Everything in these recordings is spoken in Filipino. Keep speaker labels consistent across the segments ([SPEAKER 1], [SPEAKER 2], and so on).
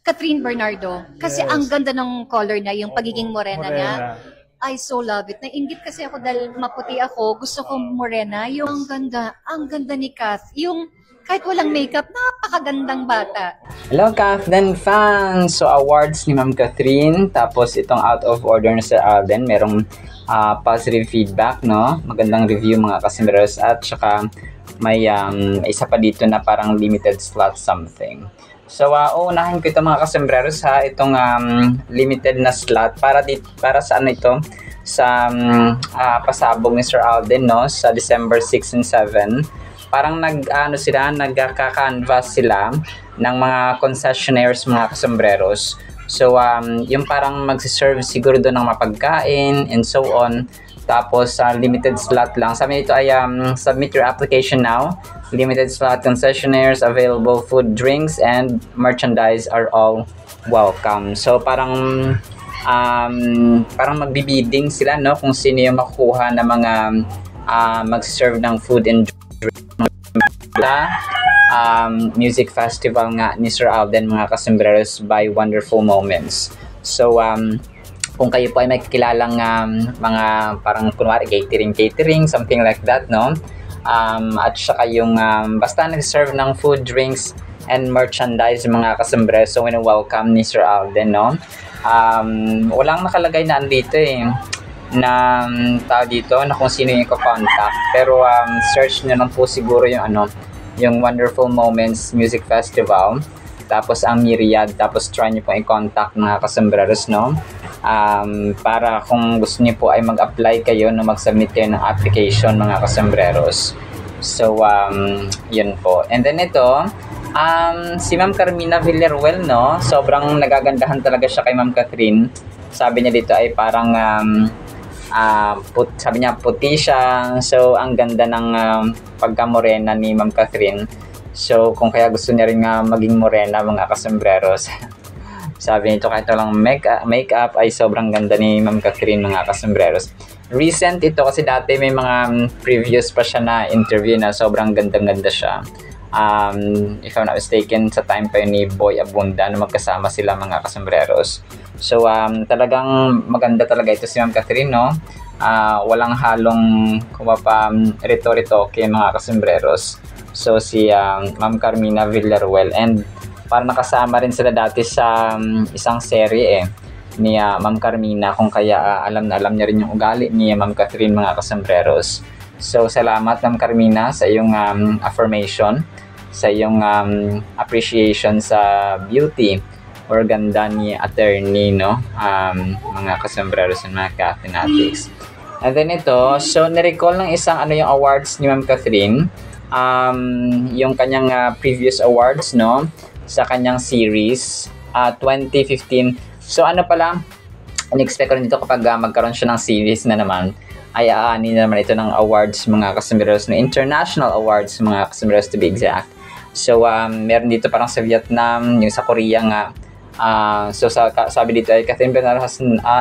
[SPEAKER 1] Catherine Bernardo. Kasi
[SPEAKER 2] Yes.
[SPEAKER 1] ang ganda ng color niya, yung pagiging morena niya.
[SPEAKER 2] Morena.
[SPEAKER 1] I so love it. Nainggit kasi ako dahil maputi ako. Gusto ko morena. Yung ang ganda ni Kath. Yung kahit walang makeup, napakagandang bata.
[SPEAKER 3] Hello, Kathleen fans! So, awards ni Ma'am Catherine. Tapos, itong out of order na Sir Alden. Merong positive feedback, no? Magandang review mga kasimberos. At saka, may isa pa dito na parang limited slot something. So, uunahin ko ito mga kasembreros ha, itong limited na slot para sa ano ito, sa pasabog ni Sir Alden, no, sa December 6 and 7. Parang nagkaka-canvas sila ng mga concessionaires mga kasembreros. So, yung parang magsiserve siguro doon ng mapagkain and so on. Tapos, limited slot lang. Sabi nito ay submit your application now. Limited slot concessionaires, available food, drinks, and merchandise are all welcome. So, parang magbibiding sila, no? Kung sino yung makukuha na mga mag-serve ng food and drink. Music festival nga ni Sir Alden, mga kasembreros, by Wonderful Moments. So, kung kayo po ay may kilalang mga parang kunwari catering, something like that, no? At saka yung basta nag-serve ng food, drinks, and merchandise mga kasembreros, so welcome ni Sir Alden, no? Walang nakalagay na andito na tao dito na kung sino yung contact, pero search nyo lang po siguro yung Wonderful Moments Music Festival, tapos ang Myriad, tapos try nyo po i-contact mga kasembreros, no? Para kung gusto niyo po ay mag-apply kayo na mag-submit kayo ng application mga kasembreros. So, yun po. And then ito, si Ma'am Carmina Villaruel, no? Sobrang nagagandahan talaga siya kay Ma'am Catherine. Sabi niya dito ay parang, sabi niya puti siya. So, ang ganda ng pagka-morena ni Ma'am Catherine. So, kung kaya gusto niya rin maging morena mga kasembreros. Sabi nito kahit lang makeup ay sobrang ganda ni Ma'am Catherine mga kasembreros. Recent ito kasi dati may mga previous pa siya na interview na sobrang ganda-ganda siya. If I'm not mistaken, sa time pa yun ni Boy Abunda na magkasama sila mga kasembreros. So talagang maganda talaga ito si Ma'am Catherine, no? Walang halong rito-ritoke mga kasembreros. So si Ma'am Carmina Villaruel, and parang nakasama rin sila dati sa isang serye ni Ma'am Carmina, kung kaya alam na alam niya rin yung ugali ni Ma'am Catherine mga kasembreros. So salamat Ma'am Carmina sa iyong affirmation, sa iyong appreciation sa beauty or ganda ni attorney, no? Mga kasembreros and mga Cathinatics. And then ito, so nirecall ng isang yung awards ni Ma'am Catherine, yung kanyang previous awards, no? Sa kanyang series 2015. So ano pala, in-expect ko rin dito kapag magkaroon siya ng series na naman, ay aanin na naman ito ng awards mga kasembreros, na international awards mga kasembreros to be exact. So meron dito parang sa Vietnam, yung sa Korea nga. So sabi dito ay Catherine Bernardo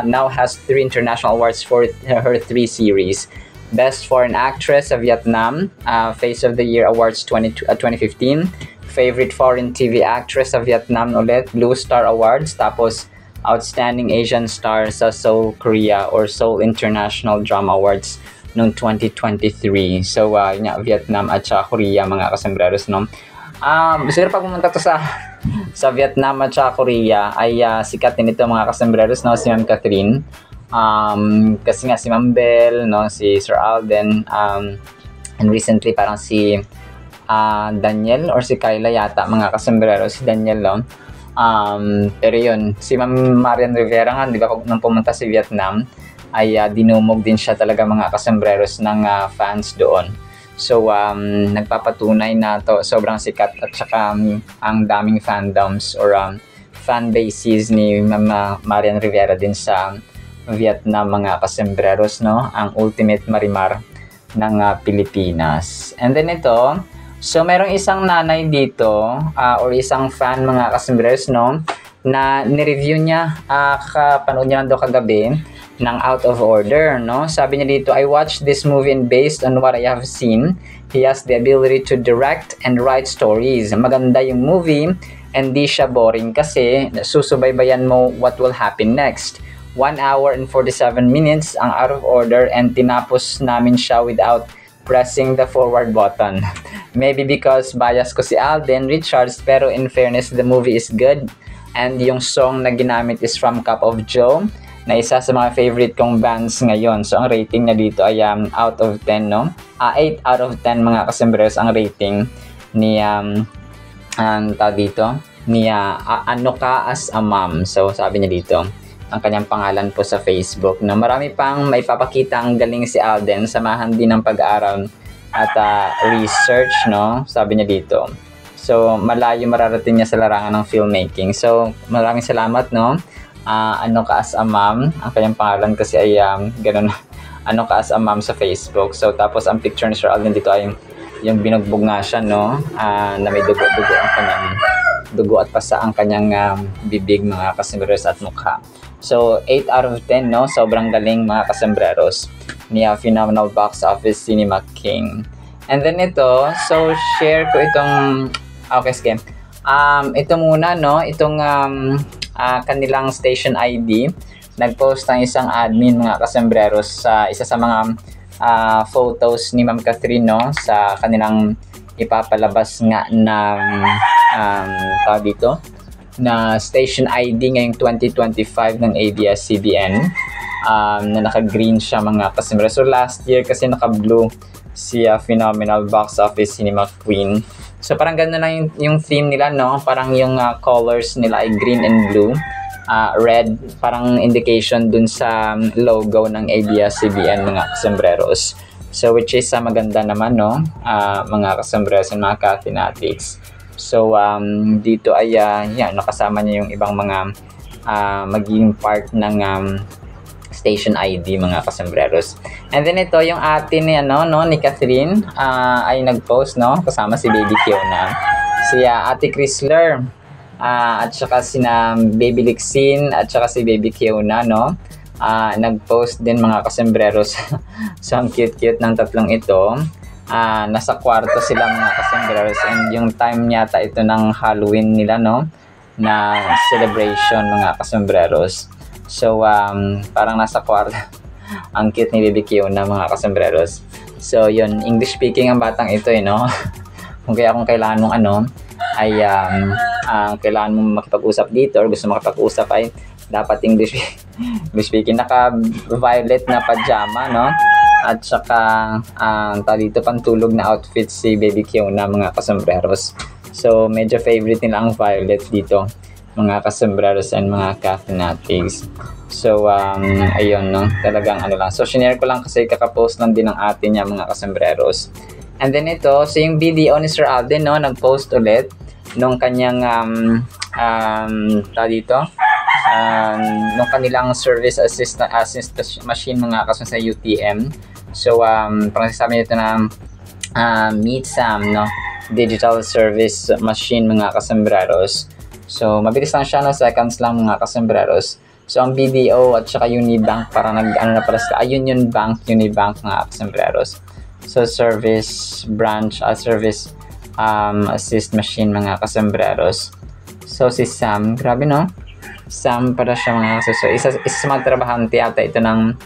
[SPEAKER 3] now has 3 international awards for her 3 series. Best Foreign Actress sa Vietnam, Face of the Year Awards 2015. Favorite Foreign TV Actress sa Vietnam ulit, Blue Star Awards. Tapos Outstanding Asian Star sa Seoul, Korea, or Seoul International Drama Awards noong 2023. So Vietnam at saka Korea mga kasembreros, no? Siguro pag pumunta to sa Vietnam at saka Korea ay sikat din ito mga kasembreros, no? Si Ma'am Catherine, kasi nga si Ma'am Belle, no? Si Sir Alden, and recently parang si Daniel or si Kyla yata mga kasembreros, si Daniel, no? Pero yun, si Ma'am Marian Rivera nga, di ba, nung pumunta si Vietnam ay dinumog din siya talaga mga kasembreros ng fans doon. So nagpapatunay na to sobrang sikat at saka ang daming fandoms or fan bases ni Ma'am Marian Rivera din sa Vietnam mga kasembreros, no? Ang ultimate marimar ng Pilipinas. And then ito, so merong isang nanay dito or isang fan mga kasembreros, no, na nireview niya, kapanood niya lang daw kagabi ng Out of Order, no? Sabi niya dito, I watched this movie and based on what I have seen, he has the ability to direct and write stories. Maganda yung movie and di siya boring kasi susubaybayan mo what will happen next. 1 hour and 47 minutes ang out of order and tinapos namin siya without pressing the forward button. Maybe because bias ko si Alden Richards, pero in fairness, the movie is good. And yung song na ginamit is from Cup of Joe, na isa sa mga favorite kong bands ngayon. So, ang rating niya dito ay out of 10, no? 8 out of 10 mga kasembreros ang rating ni, dito, ni Ano Ka As a Mom. So, sabi niya dito, ang kanyang pangalan po sa Facebook. No? Marami pang may papakita ang galing si Alden, samahan din ng pag-aaral at research, no? Sabi niya dito. So, malayo mararating niya sa larangan ng filmmaking. So, maraming salamat, no? Ano Ka As a Mom. Ang kanyang pangalan kasi ay ganun, Ano Ka As a Mom sa Facebook. So, tapos ang picture ni Sir Alden dito ay yung binugbog nga siya, no? Na may dugo-dugo ang kanyang dugo at pasa ang kanyang bibig, mga kasembreros, at mukha. So, 8 out of 10, no? Sobrang galing, mga kasembreros, ni Phenomenal Box Office Cinema King. And then ito, so share ko itong, okay, sige. Ito muna, no? Itong kanilang station ID. Nag-post ng isang admin, mga kasembreros, sa isa sa mga photos ni Ma'am Catherine, no? Sa kanilang ipapalabas nga ng dito na station ID ngayong 2025 ng ABS-CBN, na naka-green siya, mga kasembreros. So last year kasi naka-blue si Phenomenal Box Office Cinema Queen. So parang gano'n lang yung theme nila, no? Parang yung colors nila ay green and blue. Red, parang indication dun sa logo ng ABS-CBN, mga kasembreros. So which is maganda naman, no? Mga kasembreros and mga ka-fanatics. So dito ay nakasama niya yung ibang mga magiging part ng station ID, mga kasembreros. And then ito yung atin ni ni Catherine ay nag-post, no? Kasama si Baby Kiona, si Ate Chrysler, at saka sina Baby Lixin at saka si Baby Kiona, no? Nag-post din, mga kasembreros. So ang cute-cute ng tatlong ito. Nasa kwarto sila, mga kasembreros, and yung time yata ito ng Halloween nila, no? Na celebration, mga kasembreros. So parang nasa kwarto. Ang cute ni Baby Kiona, mga kasembreros. So yun, English speaking ang batang ito, no? Kung kailangan mong kailangan mong makipag-usap dito or gusto makipag-usap ay dapat English speaking. Naka-violet na pajama, no? At saka dito pantulog na outfit si Baby Kiona, mga kasembreros. So medyo favorite nila ang violet dito, mga kasembreros and mga ka-fanatics. So ayun, no? Talagang lang. So shinare ko lang kasi kakapost lang din ng atin niya, mga kasembreros. And then ito, so yung video ni Sir Alden, no? Nag-post ulit nung kanyang dito nung kanilang service assist machine, mga kasembreros, sa UTM. So parang sabi nito na Meet Sam, no? Digital service machine, mga kasembreros. So mabilis lang siya, no? Seconds lang, mga kasembreros. So ang BDO at saka Unibank, parang Union Bank, mga kasembreros. So service branch, service assist machine, mga kasembreros. So si Sam, grabe, no? Sam para siya, mga kasembreros. So isa sa mga trabahante ata ito ng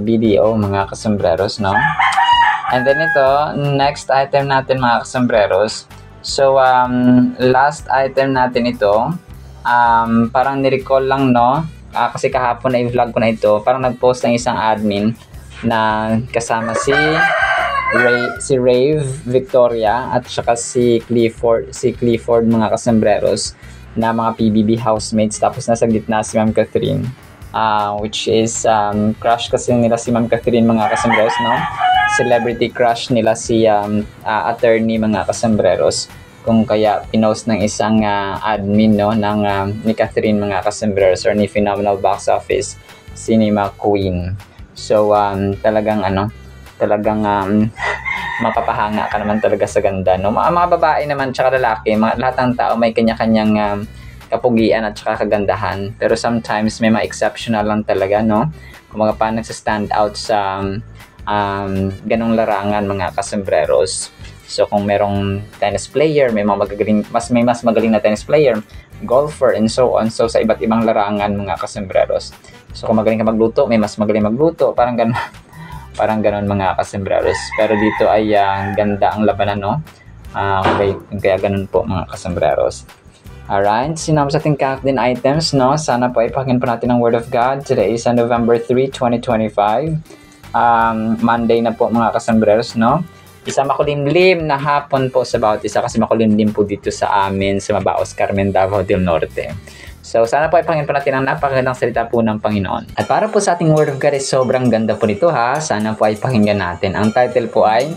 [SPEAKER 3] BDO, mga kasembreros, no? And then ito, next item natin, mga kasembreros. So last item natin ito, parang ni-recall lang, no? Kasi kahapon na i-vlog ko na ito. Parang nag-post ng isang admin na kasama si Rave Victoria at saka si Clifford, mga kasembreros, na mga PBB housemates. Tapos nasa gitna si Ma'am Catherine, which is crush kasi nila si Ma'am Catherine, mga kasembreros, no? Celebrity crush nila si attorney, mga kasembreros. Kung kaya pinost ng isang admin, no, ng ni Catherine, mga kasembreros, or ni Phenomenal Box Office Cinema Queen. So talagang mapapahanga ka naman talaga sa ganda, no? Mga babae naman tsaka lalaki, lahat ng tao may kanya-kanyang kapugian at tsaka kagandahan. Pero sometimes may mga exceptional lang talaga, no? Kung mga pa nagsa-stand out sa ganong larangan, mga kasembreros. So kung merong tennis player, may mas magaling na tennis player, golfer, and so on. So sa iba't ibang larangan mga kasembreros. So kung magaling ka magluto, may mas magaling magluto. Parang ganun. Parang ganun mga kasembreros. Pero dito ay ganda ang labanan, no? Kaya ganun po mga kasembreros. Alright, sinama sa ating countdown items, no? Sana po ay pakinggan po natin ang Word of God. Today is November 3, 2025. Monday na po mga kasembreros, no? Isa makulimlim na hapon po sa bawat isa kasi makulimlim po dito sa amin sa Mabaos, Carmen, Davao del Norte. So, sana po ay pakinggan po natin ang napakagandang salita po ng Panginoon. At para po sa ating Word of God, sobrang ganda po nito ha. Sana po ay pakinggan natin. Ang title po ay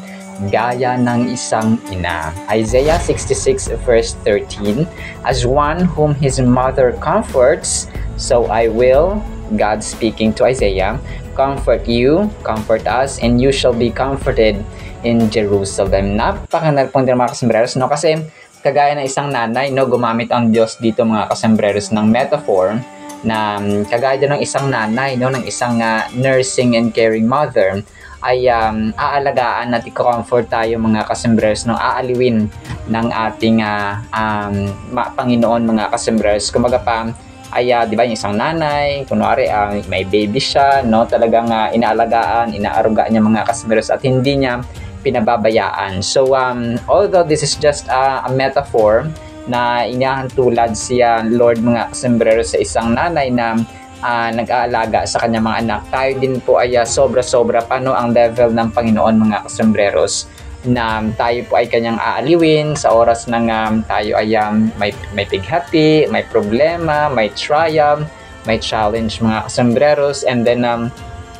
[SPEAKER 3] Gaya ng Isang Ina. Isaiah 66 verse 13. As one whom his mother comforts, so I will, God speaking to Isaiah, comfort you, comfort us, and you shall be comforted in Jerusalem. Napakaganda po din mga kasembreros, no? Kasi kagaya ng isang nanay, no, gumamit ang Diyos dito mga kasembreros ng metaphor na kagaya din ng isang nanay, no, ng isang nursing and caring mother ay aalagaan at i-comfort tayo mga kasembreros, no, aaliwin ng ating Panginoon mga kasembreros. Kumaga pa ay di ba yung isang nanay, kunwari may baby siya, no, talagang inaalagaan, inaarugaan niya mga kasembreros at hindi niya pinababayaan. So although this is just a metaphor na inihahantulad siya Lord mga kasembreros sa isang nanay na nag-aalaga sa kanyang mga anak, tayo din po ay sobra-sobra no ang level ng Panginoon mga kasembreros na tayo po ay kanyang aaliwin sa oras ng tayo ay may pighati, may problema, may triumph, may challenge mga kasembreros, and then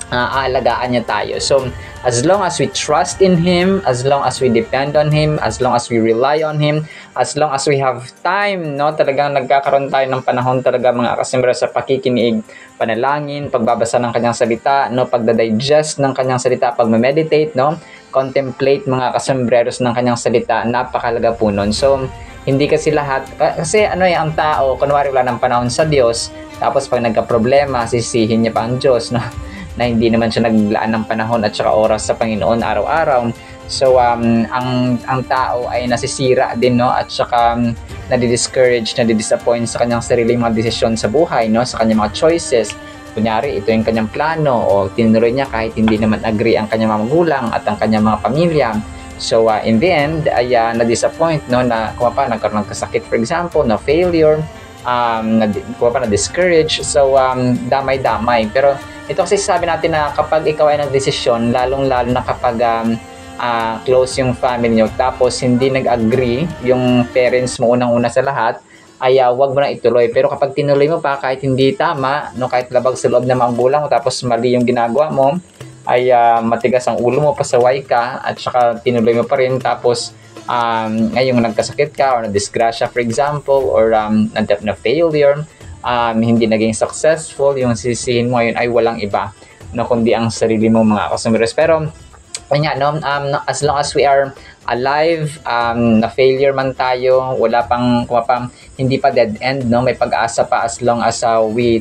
[SPEAKER 3] aalagaan niya tayo. So as long as we trust in Him, as long as we depend on Him, as long as we rely on Him, as long as we have time, no, talagang nagkakaroon tayo ng panahon talaga mga kasembreros sa pakikinig, panalangin, pagbabasa ng kanyang salita, no, pagdadigest ng kanyang salita, pagme-meditate, no, contemplate mga kasembreros ng kanyang salita, napakalaga po nun. So hindi kasi lahat, kasi ang tao, kunwari wala ng panahon sa Diyos, tapos pag nagka-problema, sisihin niya pa ang Diyos, no, na hindi naman siya naglaan ng panahon at saka oras sa Panginoon araw-araw. So ang tao ay nasisira din, no, at saka nadi-discourage, nadi-disappoint sa kanyang sariling mga desisyon sa buhay, no, sa kanyang mga choices. Kunyari, ito yung kanyang plano o tinuloy niya kahit hindi naman agree ang kanyang mga magulang at ang kanyang mga pamilya. So in the end ay na-disappoint, no, na nagkaroon ng kasakit, for example, na failure, na-discourage. So damay-damay. Pero ito kasi sabi natin na kapag ikaw ay nagdesisyon, lalong-lalo na kapag close yung family nyo, tapos hindi nag-agree yung parents mo unang-una sa lahat, ay wag mo na ituloy. Pero kapag tinuloy mo pa kahit hindi tama, no, kahit labag sa loob ng mga magulang mo, tapos mali yung ginagawa mo, ay matigas ang ulo mo, pasaway ka, at saka tinuloy mo pa rin, tapos ngayong nagkasakit ka or na-disgrasya, for example, or na failure, hindi naging successful, yung sisihin mo yun ay walang iba, no, kundi ang sarili mo mga kasembreros. Pero no, as long as we are alive, na failure man tayo, wala pang hindi pa dead end, no, may pag-asa pa as long as we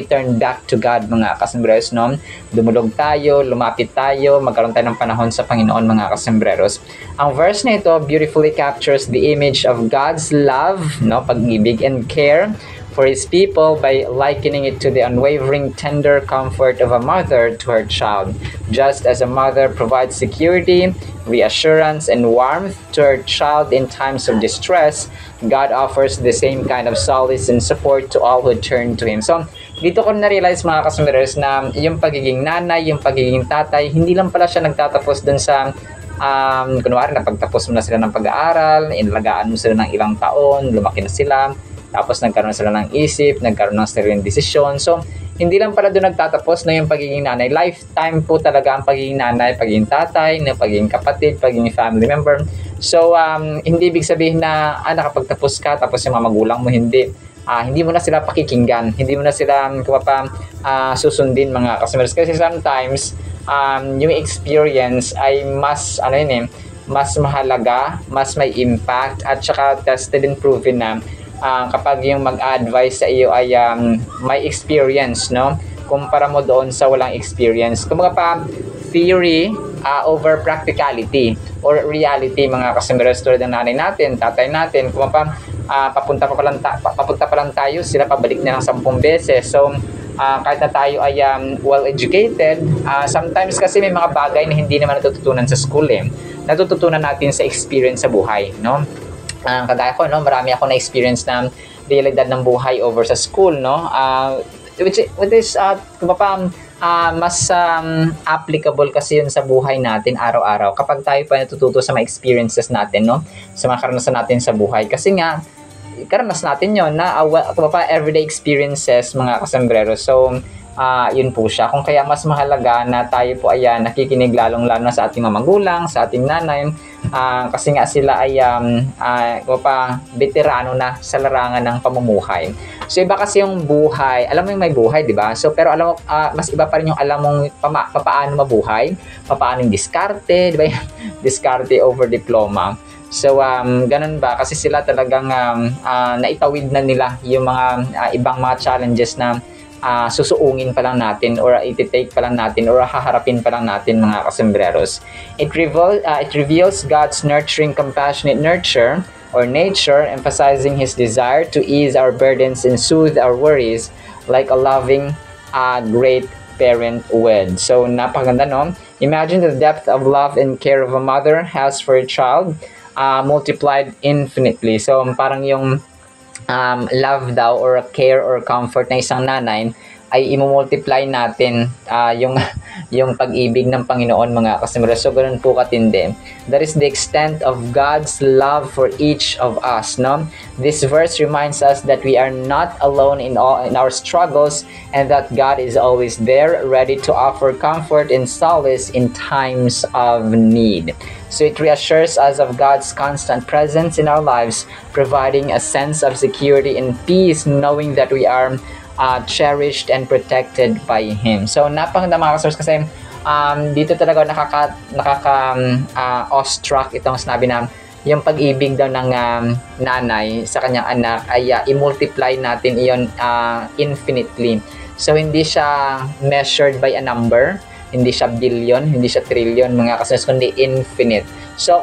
[SPEAKER 3] turn back to God mga kasembreros, no, dumulog tayo, lumapit tayo, magkaroon tayo ng panahon sa Panginoon mga kasembreros. Ang verse na ito beautifully captures the image of God's love, no, pag-ibig and care for His people by likening it to the unwavering tender comfort of a mother to her child. Just as a mother provides security, reassurance, and warmth to her child in times of distress, God offers the same kind of solace and support to all who turn to Him. So, dito ko na-realize mga kasembreros na yung pagiging nanay, yung pagiging tatay, hindi lang pala siya nagtatapos dun sa kunwari napagtapos mo na sila ng pag-aaral, inalagaan mo sila ng ilang taon, lumaki na sila, tapos nagkaroon sila ng isip, nagkaroon ng sariling desisyon. So, hindi lang pala doon nagtatapos na yung pagiging nanay. Lifetime po talaga ang pagiging nanay, pagiging tatay, pagiging kapatid, pagiging family member. So, hindi ibig sabihin na nakapagtapos ka, tapos yung mga magulang mo hindi. Hindi mo na sila pakikinggan, hindi mo na sila susundin mga kasembreros. Kasi sometimes, yung experience ay mas, mas mahalaga, mas may impact, at saka tested and proven na kapag yung mag-advise sa iyo ay may experience, no? Kumpara mo doon sa walang experience. Kumbaga pa, theory over practicality or reality, mga kasembreros, tulad ng nanay natin, tatay natin, kung papunta pa lang tayo, sila pabalik na ng 10 beses. So kahit na tayo ay well-educated, sometimes kasi may mga bagay na hindi naman natututunan sa school natututunan natin sa experience sa buhay, no? Kagaya ko, no, marami ako na experience na realidad ng buhay over sa school, no? Which is mas applicable kasi yun sa buhay natin araw-araw kapag tayo pa natututo sa mga experiences natin, no? Sa mga karanasan natin sa buhay. Kasi nga, karanas natin yun na everyday experiences, mga kasombrero. So, yun po siya. Kung kaya mas mahalaga na tayo po ay nakikinig lalong-lalo na sa ating mga magulang, sa ating nanay, kasi nga sila ay veterano na sa larangan ng pamumuhay. So iba kasi yung buhay, alam mo yung may buhay, di ba? So pero alam mo, mas iba pa rin yung alam mong paano mabuhay, paano yung diskarte, di ba? Diskarte over diploma. So ganun ba? Kasi sila talagang naitawid na nila yung mga ibang mga challenges na susuungin pa lang natin or iti-take pa lang natin or haharapin pa lang natin, mga kasembreros. It reveals God's nurturing, compassionate nurture or nature, emphasizing His desire to ease our burdens and soothe our worries like a loving, great parent would. So, napakaganda, no? Imagine the depth of love and care of a mother has for a child, multiplied infinitely. So, parang yung love daw or care or comfort ng isang nanay ay imumultiply natin yung pag-ibig ng Panginoon, mga kasembreros. So, ganun po katindi. That is the extent of God's love for each of us, no? This verse reminds us that we are not alone in our struggles and that God is always there, ready to offer comfort and solace in times of need. So it reassures us of God's constant presence in our lives, providing a sense of security and peace, knowing that we are cherished and protected by Him. So napakaganda, mga kasors, kasi dito talaga awestruck itong sinabi na yung pag-ibig daw ng nanay sa kanyang anak ay i-multiply natin iyon infinitely. So hindi siya measured by a number, hindi siya billion, hindi siya trillion, mga kasors, kundi infinite. So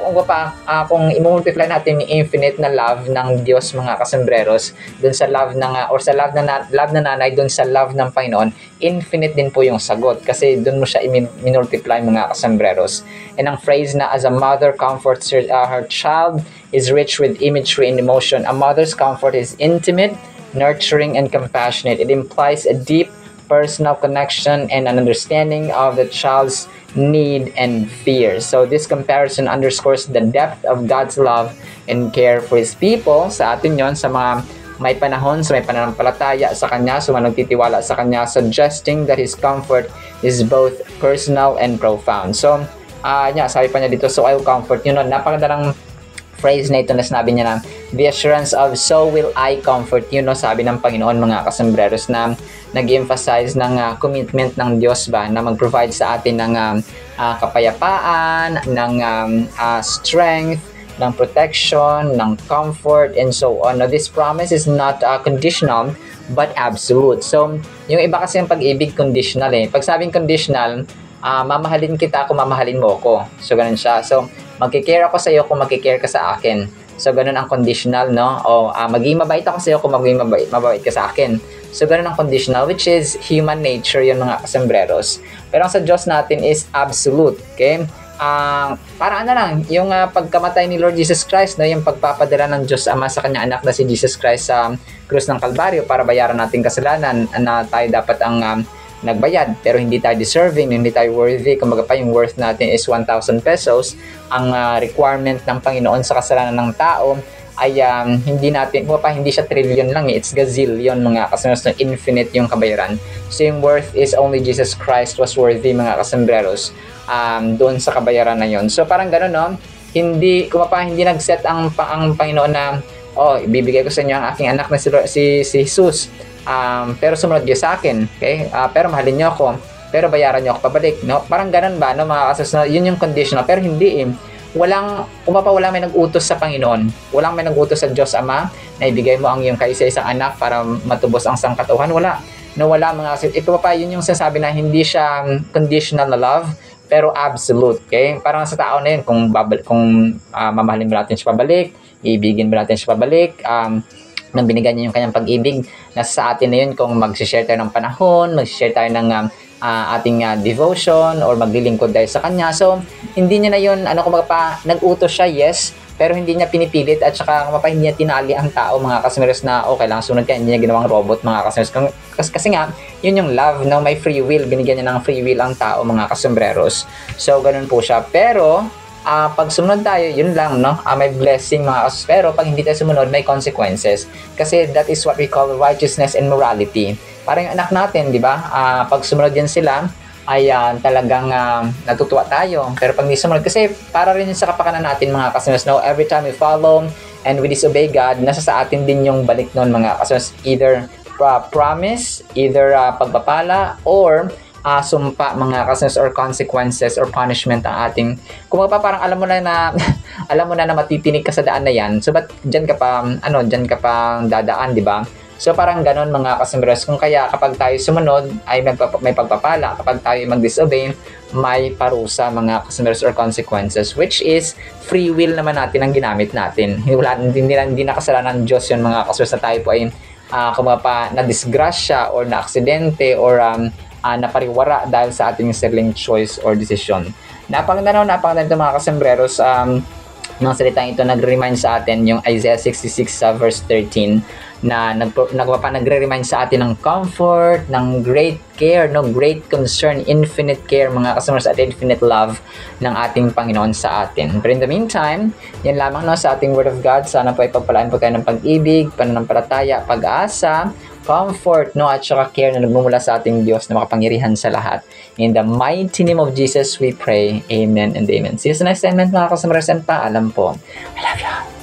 [SPEAKER 3] kung i-multiply natin yung infinite na love ng Diyos, mga kasembreros, dun sa love ng or sa love na nanay dun sa love ng Panginoon, infinite din po yung sagot kasi dun mo siya i-multiply, mga kasembreros. And ang phrase na as a mother comforts her child is rich with imagery and emotion. A mother's comfort is intimate, nurturing, and compassionate. It implies a deep personal connection and an understanding of the child's need and fear. So this comparison underscores the depth of God's love and care for His people. Sa atin yon, sa mga may panahon, sa may pananampalataya sa Kanya, sa mga nagtitiwala sa Kanya, suggesting that His comfort is both personal and profound. So, sabi pa niya dito, so I will comfort you. Napakagandang phrase na ito na sinabi niya na the assurance of so will I comfort you, sabi ng Panginoon, mga kasembreros, na nag-emphasize ng commitment ng Diyos ba na mag-provide sa atin ng kapayapaan, ng strength, ng protection, ng comfort, and so on. Now, this promise is not conditional but absolute. So, yung iba kasi yung pag-ibig conditional Pag sabing conditional, mamahalin kita kung mamahalin mo ako. So, ganun siya. So, magkikare ako sa iyo kung magkikare ka sa akin. So, ganun ang conditional, no? O, maging mabait ako sa iyo kung maging mabait ka sa akin. So, ganun ang conditional, which is human nature yun, mga kasembreros. Pero ang sa Diyos natin is absolute, okay? Parang yung pagkamatay ni Lord Jesus Christ, no? Yung pagpapadala ng Diyos Ama sa kanyang anak na si Jesus Christ sa krus ng Kalbaryo para bayaran nating kasalanan na tayo dapat ang nagbayad, pero hindi tayo deserving, hindi tayo worthy. Kumbaga pa, yung worth natin is 1,000 pesos. Ang requirement ng Panginoon sa kasalanan ng tao ay hindi siya trillion lang it's gazillion, mga kasembreros, infinite yung kabayaran. So yung worth is only Jesus Christ was worthy, mga kasembreros, doon sa kabayaran na yon. So parang gano'n, no? Hindi nag-set ang Panginoon na, ibibigay ko sa inyo ang aking anak na si Jesus. Pero sumunod kayo sa akin, okay? Pero mahalin niyo ako, pero bayaran niyo ako pabalik, no? Parang ganun ba, no, mga kasembreros? Yun yung conditional, pero hindi walang may nag-utos sa Panginoon, walang may nag-utos sa Diyos Ama na ibigay mo ang iyong kaisa-isang anak para matubos ang sangkatauhan. Wala, mga kasembreros. Ito pa, yun yung sinasabi na hindi siya conditional na love, pero absolute, okay? Parang sa tao na yun, kung mamahalin ba natin siya pabalik, iibigin ba natin siya pabalik, nang binigyan niya yung kanyang pag-ibig, nasa sa atin na yun kung mag-share tayo ng panahon, mag-share tayo ng ating devotion, or maglilingkod tayo sa kanya. So, hindi niya na yun, nag-utos siya, yes, pero hindi niya pinipilit at saka hindi niya tinali ang tao, mga kasmeros, na okay lang, sunod ka, hindi niya ginawang robot, mga kasmeros. Kasi nga, yun yung love, no? May free will, binigyan niya ng free will ang tao, mga kasembreros. So, ganun po siya. Pero, pag sumunod tayo, yun lang, no? May blessing, mga kasus. Pero pag hindi tayo sumunod, may consequences. Kasi that is what we call righteousness and morality. Parang yung anak natin, di ba? Pag sumunod yan sila, ay talagang natutuwa tayo. Pero pag hindi sumunod, kasi para rin sa kapakanan natin, mga kasunas, no? Every time we follow and we disobey God, nasa sa atin din yung balik nun, mga kasunas. Either promise, either pagpapala, or sumpa, mga kasunas, or consequences or punishment ang ating, kung parang alam mo na alam mo na matitinig ka sa daan na yan, so ba't dyan ka pa dadaan, di ba? So parang ganon, mga kasembreros. Kung kaya kapag tayo sumunod ay may pagpapala, kapag tayo mag-disobey, may parusa, mga kasembreros, or consequences, which is free will naman natin ang ginamit natin. Hindi na kasalanan ng Diyos yun, mga kasembreros, na tayo po ay na-disgrasya or na-aksidente or napariwara dahil sa ating sariling choice or decision. Napakaganda mga kasembreros. Mga salitang ito nagre-remind sa atin yung Isaiah 66 verse 13 na nagre-remind sa atin ng comfort, ng great care, no, great concern, infinite care, mga kasembreros, at infinite love ng ating Panginoon sa atin. But in the meantime, yan lamang, no, sa ating Word of God. Sana po ay pagpalaan po tayo ng pag-ibig, pananampalataya, pag-asa, comfort, no, at saka care na nagmumula sa ating Diyos na makapangyarihan sa lahat. In the mighty name of Jesus we pray. Amen and amen. See you sa next segment, mga kasembreros, and paalam po. I love you.